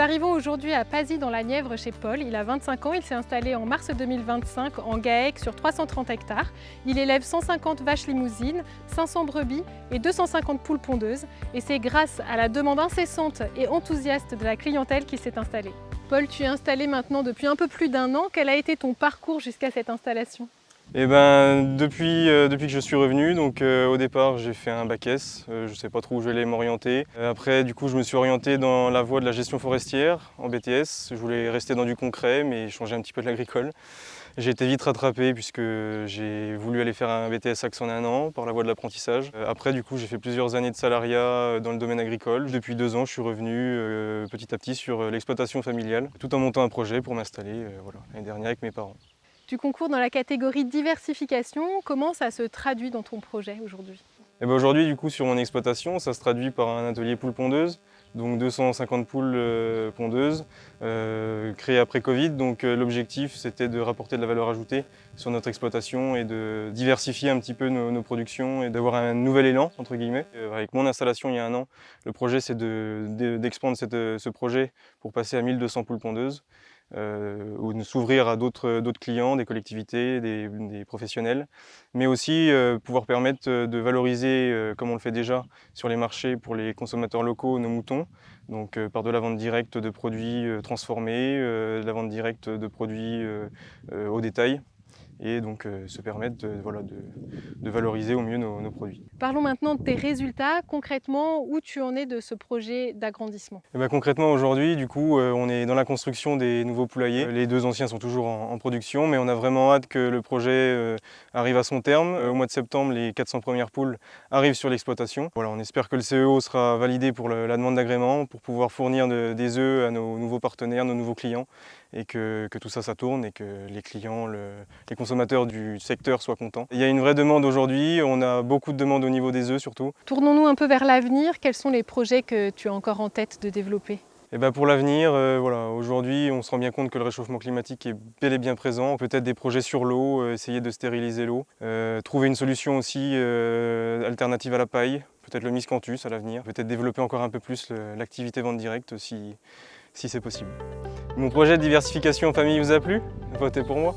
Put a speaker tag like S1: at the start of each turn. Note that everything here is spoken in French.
S1: arrivons aujourd'hui à Pazy dans la Nièvre chez Paul. Il a 25 ans, il s'est installé en mars 2025 en GAEC sur 330 hectares. Il élève 150 vaches limousines, 500 brebis et 250 poules pondeuses. Et c'est grâce à la demande incessante et enthousiaste de la clientèle qu'il s'est installé. Paul, tu es installé maintenant depuis un peu plus d'1 an. Quel a été ton parcours jusqu'à cette installation ?
S2: Depuis que je suis revenu, au départ j'ai fait un bac S, je ne sais pas trop où j'allais m'orienter. Après du coup je me suis orienté dans la voie de la gestion forestière en BTS. Je voulais rester dans du concret mais changer un petit peu de l'agricole. J'ai été vite rattrapé puisque j'ai voulu aller faire un BTS Axe en 1 an par la voie de l'apprentissage. Après du coup j'ai fait plusieurs années de salariat dans le domaine agricole. Depuis 2 ans je suis revenu petit à petit sur l'exploitation familiale tout en montant un projet pour m'installer l'année dernière avec mes parents.
S1: Tu concours dans la catégorie diversification. Comment ça se traduit dans ton projet aujourd'hui ?
S2: Aujourd'hui, du coup, sur mon exploitation, ça se traduit par un atelier poules pondeuses, donc 250 poules pondeuses, créées après Covid. L'objectif, c'était de rapporter de la valeur ajoutée sur notre exploitation et de diversifier un petit peu nos productions et d'avoir un nouvel élan, entre guillemets. Avec mon installation il y a 1 an, le projet, c'est d'expandre ce projet pour passer à 1200 poules pondeuses. Ou de s'ouvrir à d'autres clients, des collectivités, des professionnels, mais aussi pouvoir permettre de valoriser, comme on le fait déjà sur les marchés pour les consommateurs locaux, nos moutons, par de la vente directe de produits transformés, de la vente directe de produits au détail, et se permettre de valoriser au mieux nos produits.
S1: Parlons maintenant de tes résultats. Concrètement, où tu en es de ce projet d'agrandissement ?
S2: Concrètement, aujourd'hui, du coup, on est dans la construction des nouveaux poulaillers. Les 2 anciens sont toujours en production, mais on a vraiment hâte que le projet arrive à son terme. Au mois de septembre, les 400 premières poules arrivent sur l'exploitation. On espère que le CEO sera validé pour la demande d'agrément, pour pouvoir fournir des œufs à nos nouveaux partenaires, nos nouveaux clients, et que tout ça tourne et que les clients, les consommateurs du secteur soient contents. Il y a une vraie demande aujourd'hui, on a beaucoup de demandes au niveau des œufs surtout.
S1: Tournons-nous un peu vers l'avenir. Quels sont les projets que tu as encore en tête de développer ?
S2: Pour l'avenir, aujourd'hui on se rend bien compte que le réchauffement climatique est bel et bien présent. Peut-être des projets sur l'eau, essayer de stériliser l'eau, trouver une solution aussi alternative à la paille, peut-être le miscanthus à l'avenir, peut-être développer encore un peu plus l'activité vente directe si c'est possible. Mon projet de diversification en famille vous a plu ? Votez pour moi.